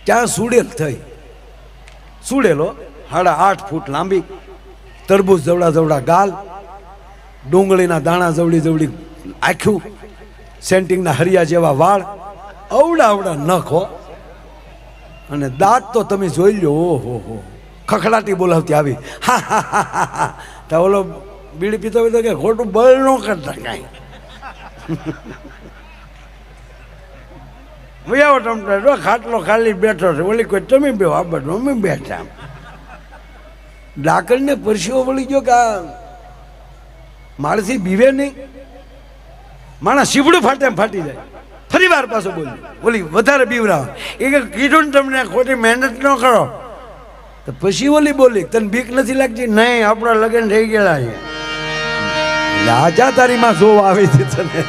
ત્યાં સુડેલ થઈ, સુડેલો 8.5 ફૂટ લાંબી, તરબૂચ જવડા જવડા ગાલ, ડુંગળીના દાણા જવડી જવડી આખ્યું, સેન્ટિંગના હરિયા જેવા વાળ, અવડા અવડા નખ હો, અને દાંત તો તમે જોઈ લો, ઓહો હો, ખખડાટી બોલાવતી આવી, હા હા હા હા હા. તો ઓલો બીડી પીતો હોય તો કે ખોટું બળ ન કરતા કાંઈ, ખાટલો ખાલી બેઠો છે, ઓલી કોઈ તમે બે આબટ અમે બેઠા. ડાકણને પરસીઓ વળી ગયો કે આ માળથી બીવે નહીં, માણસ શીવડું ફાટે એમ ફાટી જાય. ફરી વાર પાછો બોલ્યો, ઓલી વધારે બીવરાવ, એ કે કીધું ને તમને ખોટી મહેનત ન કરો. તો પછી ઓલી બોલી, તને બીક નથી લાગતી? નહીં, આપણા લગ્ન થઈ ગયેલા છે. આજા તારી માં જોવા આવી છે તને.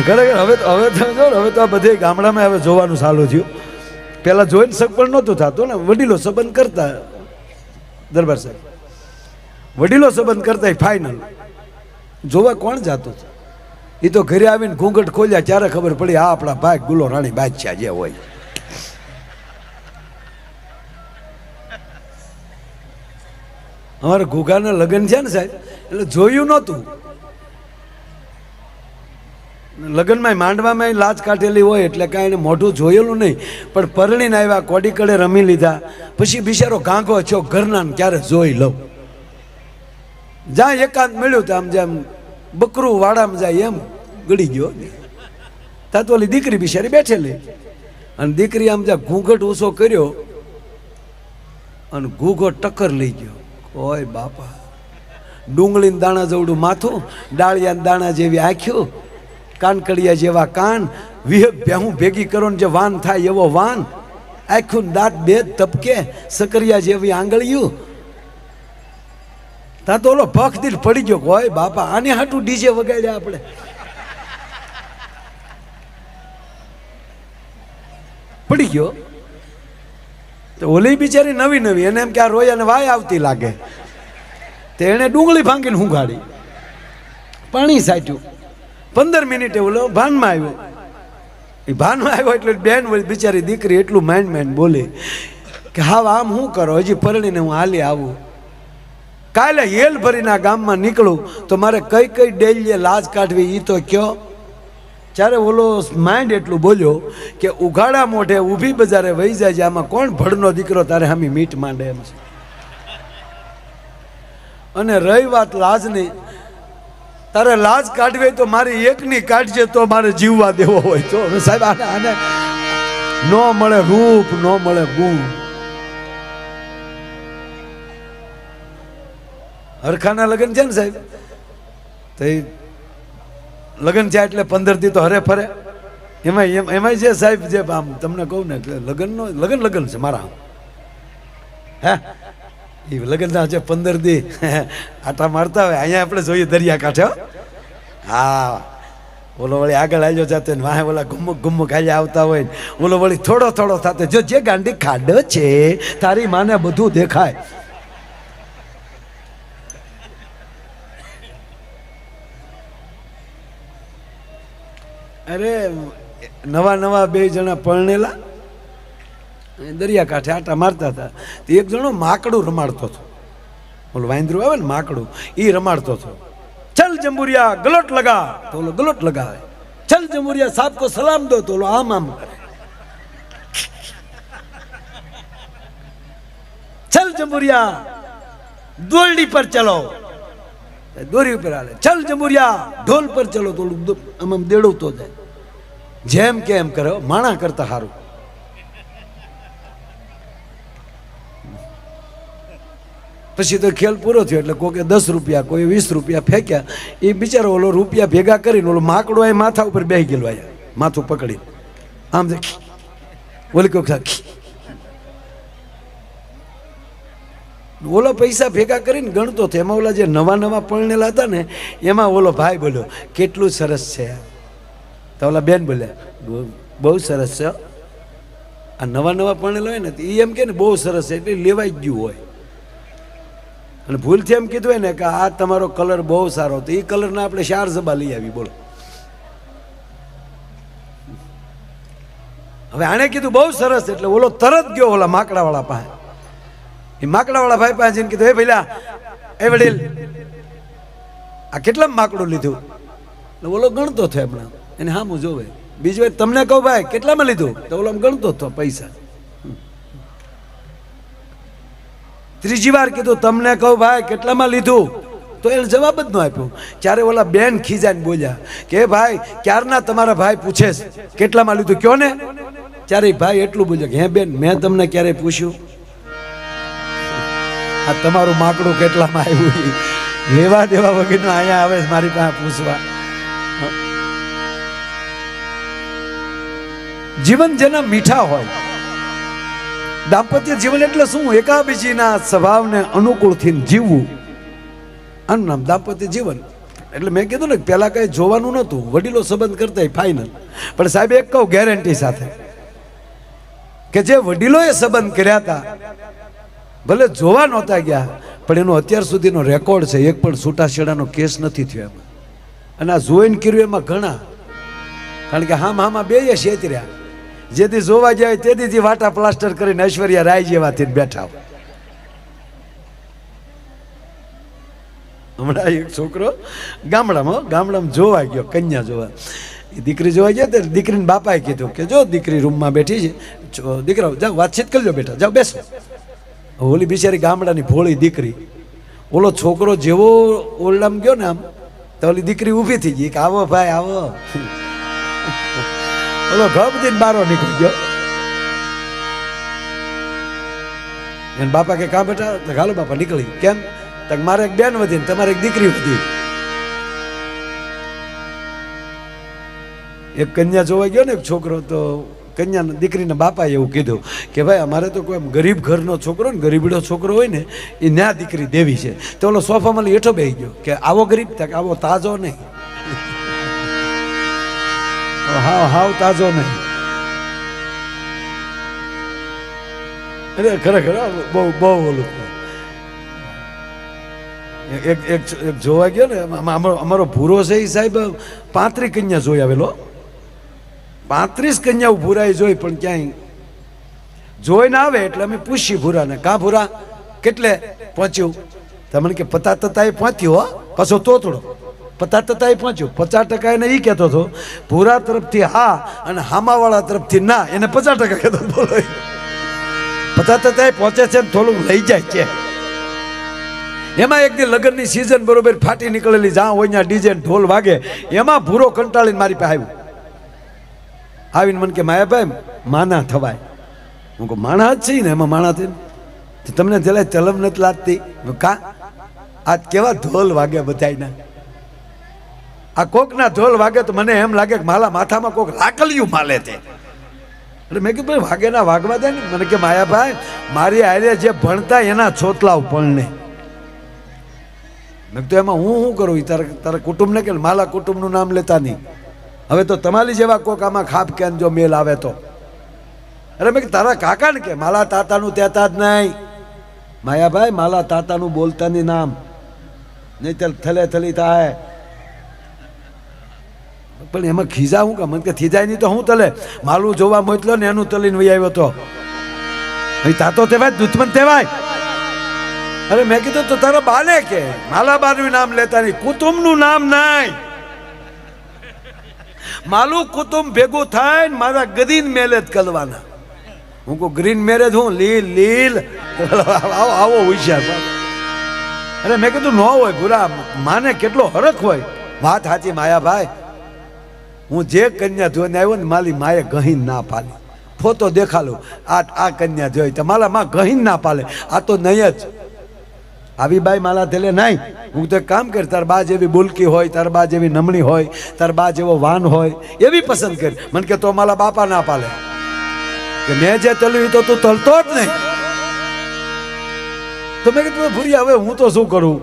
ખરેખર હવે તો આ બધે ગામડામાં હવે જોવાનું ચાલુ થયું. પેલા જોઈને સગપણ નહોતું થતું ને, વડીલો સંબંધ કરતા, દરબાર સાહેબ વડીલો સંબંધ કરતા ફાઇનલ. જોવા કોણ જાતું? એ તો ઘરે આવીને ઘૂંઘટ ખોલ્યા ત્યારે ખબર પડી આ આપણા ભાઈ ગુલો રાણી બાદશાહ જે હોય. અમારા ઘોઘાના લગ્ન છે ને સાહેબ, એટલે જોયું નહોતું. લગ્નમાં માંડવામાં લાજ કાઢેલી હોય એટલે કાંઈ એને મોઢું જોયેલું નહીં, પણ પરણીને આવ્યા, કોડી કડે રમી લીધા, પછી બિચારો ગાંગો છો ઘરના ક્યારે જોઈ લઉં. જ્યાં એકાંત મળ્યું તો આમ જેમ બકરું વાડામાં જાય એમ ગળી ગયો. ત્યાં તો ઓલી દીકરી બિચારી બેઠેલી, અને દીકરી આમ જ્યાં ઘૂંઘટ ઊંચો કર્યો અને ઘૂઘો ટક્કર લઈ ગયો. ઓય બાપા, ડુંગળીના દાણા જેવડું માથું, ડાળિયાના દાણા જેવી આંખ્યું, કાનકડિયા જેવા કાન, હું ભેગી કરો ને જે વાન થાય એવો વાન, આખું દાંત બે તપકે, સકરિયા જેવી આંગળીયું. ત્યાં તો ઓલો ભખ દિલ પડી ગયો. હોય બાપા, આને હાટું ડીજે વગાડ્યા આપણે. પડી ગયો. તો ઓલી બિચારી નવી નવી, એને એમ કે આ રોયાને વાય આવતી લાગે, તો એને ડુંગળી ભાંગીને હુંગાડી, પાણી સાટ્યું. 15 મિનિટે ઓલો ભાનમાં આવ્યો. એ ભાનમાં આવ્યો એટલે બેન બિચારી દીકરી એટલું માઇન્ડ બોલી કે હા આમ શું કરો, હજી પરણીને હું હાલી આવું, કાલે હેલ ભરીના ગામમાં નીકળું તો મારે કઈ કઈ ડેલીએ લાજ કાઢવી એ તો કયો. ત્યારે ઓલો માઇન્ડ એટલું બોલ્યો કે ઉઘાડા મોઢે ઊભી બજારે વહી જાય છે, આમાં કોણ ભડનો દીકરો તારે હામી મીઠ માંડે એમ છે. અને રહી વાત લાજની, તારે લાજ કાઢવી તો મારી એકની કાઢજે, તો મારે જીવવા દેવો હોય તો. સાહેબ આને ન મળે રૂપ, ન મળે ગુણ. હરખાના લગ્ન છે ને સાહેબ, તો લગ્ન છે એટલે 15 દી તો હરે ફરે. એમાં જે સાહેબ જે આમ તમને કહું ને લગ્ન છે મારા, હે એ લગ્નના જે 15 દી આટા મારતા હોય. અહીંયા આપણે જોઈએ દરિયા કાંઠે, હા ઓલો વળી આગળ આવ્યો જાતે ને વાહે ઓલા ગુમ્મુક હાલ્યા આવતા હોય ને ઓલો વળી થોડો થોડો થતો, જો જે ગાંડી ખાડો છે તારી માને બધું દેખાય. અરે નવા 2 જણા પરણેલા દરિયા કાંઠે આટા મારતા હતા. તો એક જણો માકડું રમાડતો હતો, ઓલું વાંદરું આવે ને માકડું, એ રમાડતો હતો. ચલ જંબુરિયા ગલોટ લગા, તો ઓલો ગલોટ લગાવે. ચલ જંબુરિયા સાહેબ કો સલામ દો, તો ઓલો આમ આમ કરે. ચલ જંબુરિયા દોરડી પર ચલો, દોરી ઉપર હાલે. ચલ જંબુરિયા ઢોલ પર ચલો, તો ઓલું આમ આમ દેડવતો જાય. જેમ કે એમ કરે, માણા કરતા સારું. પછી તો ખેલ પૂરો થયો એટલે કોકે 10 રૂપિયા, કોઈ 20 રૂપિયા ફેંક્યા. એ બિચારો ઓલો રૂપિયા ભેગા કરીને ઓલો માકડો એ માથા ઉપર બેસી ગયેલો, માથું પકડી આમ ઓલી કોક ઓલો પૈસા ભેગા કરીને ગણતો હતો. એમાં ઓલા જે નવા પરણેલા હતા ને, એમાં ઓલો ભાઈ બોલ્યો કેટલું સરસ છે. તો ઓલા બેન બોલ્યા બહુ સરસ છે. આ નવા પરણેલા હોય ને એ એમ કે ને બહુ સરસ છે એટલે લેવાઈ ગયું હોય. અને ભૂલથી એમ કીધું હોય ને કે આ તમારો કલર બહુ સારો, તો એ કલરના આપણે 4 જબા લઈ આવી. બોલો હવે આણે કીધું બહુ સરસ, એટલે ઓલો તરત ગયો ઓલા માકડાવાળા પાસે. એ માકડાવાળા ભાઈ પાસે જઈને કીધું, એ ભઈલા, એ વડીલ, આ કેટલા માકડું લીધું? એટલે ઓલો ગણતો થયો હમણાં, એને હા હું જોવે. બીજી વાર તમને કહું ભાઈ કેટલામાં લીધું? તો ઓલો ગણતો હતો પૈસા. ત્રીજી વાર કીધું તમને કહું ભાઈ કેટલામાં લીધું? તો એને જવાબ જ ન આપ્યો. ત્યારે ઓલા બેન ખીજાઈને બોલ્યા કે ભાઈ ક્યારના તમારા ભાઈ પૂછે કેટલામાં લીધું, કયો ને. ત્યારે ભાઈ એટલું બોલ્યો કે હે બેન, મેં તમને ક્યારે પૂછ્યું? આ તમારું માકડું કેટલામાં આવ્યું લેવા દેવા વગરનું અહીંયા આવે મારી પાસે પૂછવા. જીવન જેના મીઠા હોય, દાંપત્ય જીવન એટલે શું? એકાબીજીના સ્વભાવને અનુકૂળથી જીવવું, આનું નામ દાંપત્ય જીવન. એટલે મેં કીધું ને પેલા કઈ જોવાનું નહોતું, વડીલો સંબંધ કરતા ફાઇનલ. પણ સાહેબ એક કહું ગેરંટી સાથે કે જે વડીલોએ સંબંધ કર્યા હતા, ભલે જોવા નહોતા ગયા, પણ એનો અત્યાર સુધીનો રેકોર્ડ છે, એક પણ છૂટાછેડાનો કેસ નથી થયો એમાં. અને આ જોઈન કર્યું એમાં ઘણા, કારણ કે હામાં બે છેતર્યા. જેથી જોવા જાય તેથી વાટા પ્લાસ્ટર કરીને ઐશ્વર્યા રાય જેવાથી બેઠા. હમણાં એક છોકરો ગામડામાં જોવા ગયો, કન્યા જોવા. દીકરી જોવા ગયા તો દીકરીને બાપાએ કીધું કે જો દીકરી રૂમમાં બેઠી છે, દીકરા જાઓ વાતચીત કરજો, બેટા જાઓ બેસો. ઓલી બિચારી ગામડાની ભોળી દીકરી, ઓલો છોકરો જેવો ઓરડામાં ગયો ને આમ, તો ઓલી દીકરી ઊભી થઈ ગઈ કે આવો ભાઈ આવો. ઓલો ઘપ દઈને બારો નીકળી ગયો. એને બાપા કે કાં બેટા? તો હાલો બાપા નીકળી. કેમ? તો મારે એક બેન વધી ને તમારે એક દીકરી વધી. એક કન્યા જોવા ગયો ને એક છોકરો, તો કન્યા દીકરીના બાપાએ એવું કીધું કે ભાઈ અમારે તો કોઈ ગરીબ ઘરનો છોકરો ને ગરીબડો છોકરો હોય ને એ ન્યા દીકરી દેવી છે. તો ઓલો સોફામાં હેઠો બેસી ગયો કે આવો ગરીબ, તક આવો તાજો નહીં, હાવ તાજો નહીં. અરે ખરેખર બહુ બહુ ઓલું. એક જોવા ગયો ને અમારો ભૂરો છે એ સાહેબ 35 કન્યા જોઈ આવેલો. 35 કન્યાઓ ભૂરાએ જોઈ, પણ ક્યાંય જોઈ ના આવે. એટલે અમે પૂછીએ ભૂરાને, કાં ભૂરા કેટલે પહોંચ્યું? તમને કે 50% પહોંચ્યું. પાછો તોતડો 50% પહોંચ્યું. 50% એને એ કહેતો હતો ભૂરા તરફથી હા, અને હામાવાળા તરફથી ના, એને 50% કહેતો. બોલો 50% પહોંચે છે ને થોડું લઈ જાય છે. એમાં એક દી લગ્નની સિઝન બરોબર ફાટી નીકળેલી, જ્યાં હોય ત્યાં ડીજે ઢોલ વાગે. એમાં ભૂરો કંટાળીને મારી પાસે આવ્યું. આવીને મને કે માયાભાઈ માના થવાય. હું કહું માણા જ છે ને, એમાં માણા થઈને તમને જરા ચલમ નથી લાગતી? કા આજ કેવા ઢોલ વાગે બધાયના. આ કોકના ઢોલ વાગે તો મને એમ લાગે કે મારા માથામાં કોક લાકલિયું માલે છે. એટલે મેં કીધું ભાઈ વાગે ના વાગવા દે ને. મને કે માયાભાઈ મારી આરે જે ભણતા એના છોતલાવ ભણને. મેં તો એમાં હું શું કરું? તારા કુટુંબને કે માલા કુટુંબનું નામ લેતા નહીં. હવે તો તમારી જેવા કોક આમાં ખાપ કેન જો મેલ આવે તો. અરે મેં તારા કાકા ને કે માલા તાતાનું કહેતા જ નહીં. માયાભાઈ માલા તાતાનું બોલતા નહીં નામ, નહીં તો થલે થલી થાય. પણ એમાં ખીજા હું કે? મને કે ખીજાય નહીં તો હું તલે માલું જોવા મોકલો ને એનું તલીને વહી આવ્યો તો તાતો તેવાય દુશ્મન તેવાય. અરે મેં કીધું તો તારા બાને કે માલા બાનું નામ લેતા નહીં, કુટુંબનું નામ નહીં. માલું કુટુંબ ભેગું થાય ને મારા ગ્રીન મેરેજ કરવાના. હું કહું ગ્રીન મેરેજ હું? લીલ આવો હોશિયાર. અરે મેં કીધું ન હોય ભૂરા, માને કેટલો હરખ હોય. વાત સાચી માયાભાઈ, હું જે કન્યા જોઈને આવ્યો ને મારી માએ ગહીન ના પાલે. ફોટો દેખાડો, આ કન્યા જોઈ તો મારા માં ગહીન ના પાલે. આ તો નહીં જ. આવી બાઈ માલા થેલે નહીં. હું તો એક કામ કર, તાર બા જેવી બોલકી હોય, તાર બા જેવી નમણી હોય, તાર બા જેવો વાન હોય એવી પસંદ કરી. મને કે તો મારા બાપા ના પાલે કે મેં જે તલ્યું તો તું તલતો જ નહીં. તો મેં કીધું ભૂરી હવે હું તો શું કરું?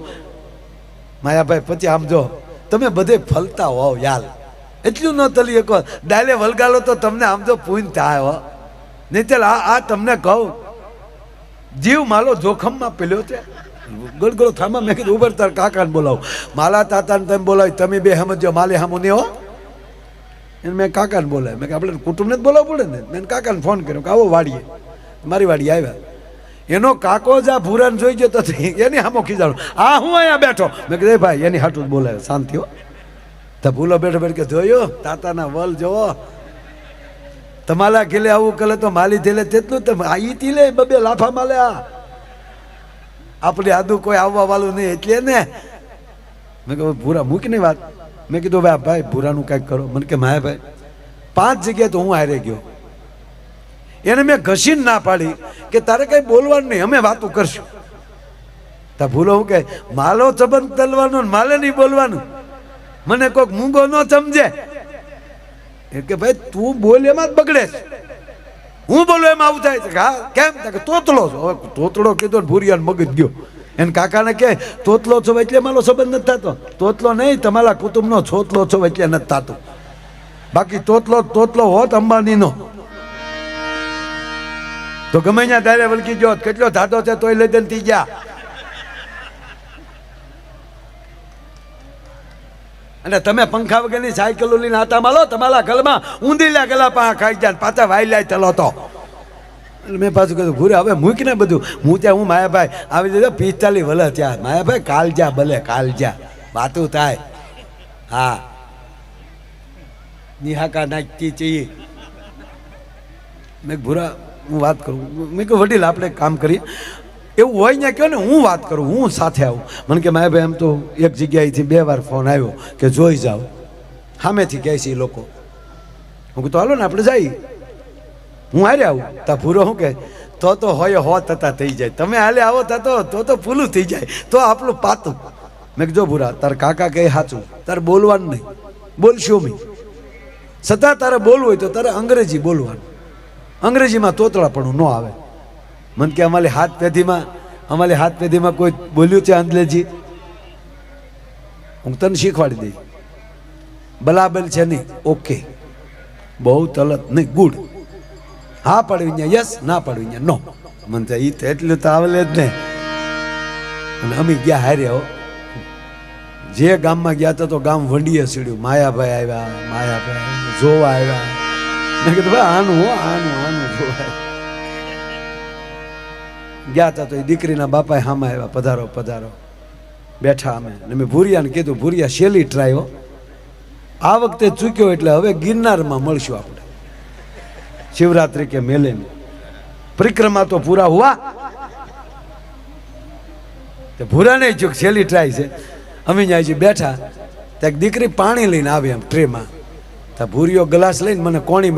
માયાભાઈ પછી આમ જો તમે બધે ફલતા હોવ યાર, એટલું ન તલી એક ડાયલે વલગાલો તો તમને આમ જો પૂન થાય હો. નહીં ચાલ આ તમને કહું, જીવ માલો જોખમમાં પેલ્યો છે. ગળગળો થામા. મેં કીધું ઉભર, તાર કાકાને બોલાવું. માલા તાતાને તમે બોલાવી, તમે બે સમજો, માલે હામું નહીં હો. એને મેં કાકાને બોલાય. મેં કે આપણે કુટુંબને જ બોલાવવું પડે ને. મેં કાકાને ફોન કર્યો કે આવો વાડીએ. મારી વાડી આવ્યા. એનો કાકો જા ભૂરાને જોઈ ગયો તો એની સામો ખીજાણો, આ હું અહીંયા બેઠો. મેં કીધું ભાઈ એની હાટું જ બોલાયો, શાંતિ હો. તો ભૂલો બેઠો બેઠ કે જોયો તાતાના વલ જોવો, તમારા કિલે આવું કરે તો માલી થેલે તેટલું તો ઈ તીલે બબે લાફા માલે. આપણે આદુ કોઈ આવવા વાળું નહીં એટલે ને. મેં કહ્યું ભૂરા મૂકીને વાત. મેં કીધું ભાઈ ભૂરાનું કાંઈક કરો. મને કે માયા ભાઈ 5 જગ્યાએ તો હું હારે ગયો. એને મેં ઘસીને ના પાડી કે તારે કઈ બોલવાનું નહીં, અમે વાતું કરશું. તા ભૂલો હું કે માલો સંબંધ તલવાનો માલે નહીં બોલવાનું. મને કોઈક મૂંગો ન સમજે કે ભાઈ તું બોલ એમાં જ બગડે, હું બોલું એમાં આવું થાય. હા કેમ કે તોતલો છો. હવે તોતલો કીધો ને ભૂરિયાને મગજ ગયો. એને કાકાને કે તોતલો છો એટલે મારો સંબંધ નથી થતો. તોતલો નહીં, તમારા કુટુંબનો છોતલો છો એટલે નથી થતો. બાકી તોતલો હોત અંબાણીનો તો ગમે ત્યાં દારે વળગી ગયો. કેટલો ધાતો છે તોય લઈ દે ગયા. અને તમે પંખા વગરની સાયકલો લઈને આતા માલો, તમારા ગલમાં ઊંધીલા ગલા પા ખાઈ જાય પાછા વાયલા ચલો તો. મેં પાછું કીધું ઘૂરે હવે મૂકીને બધું. હું ત્યાં હું માયાભાઈ આવી દીધો 45 વરસ ત્યાં. માયાભાઈ કાલ જા ભલે કાલ જા વાતું થાય. હા નિહાકા નાખતી ચઈએ. મેં ભૂરા હું વાત કરું. મેં કહ્યું વડીલ આપણે કામ કરીએ, એવું હોય ને કહો ને હું વાત કરું, હું સાથે આવું. મને કે માયાભાઈ એમ તો એક જગ્યાએથી 2 વાર ફોન આવ્યો કે જોઈ જાઓ. સામેથી કહે છે એ લોકો. હું કહું તો હાલો ને આપણે જઈએ, હું હારે આવું. તા ભૂરો શું કે તો હોય હો થતા થઈ જાય, તમે હાલે આવો તો પૂલું થઈ જાય તો આપણું પાતું. મેં કીધું ભૂરા તાર કાકા કહે સાચું, તારે બોલવાનું નહીં, બોલશું મેં. છતાં તારે બોલવું હોય તો તારે અંગ્રેજી બોલવાનું. અંગ્રેજીમાં તોતળાપણું ન આવે. મને કે અમારી હાથ પેઢીમાં કોઈ બોલ્યું છે અંગ્રેજી? હું તને શીખવાડી દઈ. બલાબલ છે નહીં, ઓકે, બહુ તલત નહીં, ગુડ. હા પાડવી ત્યાં યસ, ના પાડવી ત્યાં નો. મને તો એ તો એટલું તો આવલે જ ને. અને અમે ગયા હારે હો. જે ગામમાં ગયા હતા તો ગામ વંડીએ સીડ્યું. માયાભાઈ આવ્યા જોવા આવ્યા. મેં કીધું ભાઈ આનું જોવા ગયા હતા. તો એ દીકરીના બાપાએ હામાં આવ્યા, પધારો. બેઠા અમે. અને મેં ભૂરિયાને કીધું ભૂરિયા શેલી ટ્રાય હો, આ વખતે ચૂક્યો એટલે હવે ગિરનારમાં મળશું આપણે શિવરાત્રી કે મેલે में. परिक्रमा तो पूरा हुआ. तो भूरा नहीं चूक छेली ट्राई से अमी जी बैठा तो एक दीकरी पानी लईने आवी एम ट्रे में. तो भूरियो ग्लास लईने मने कोणी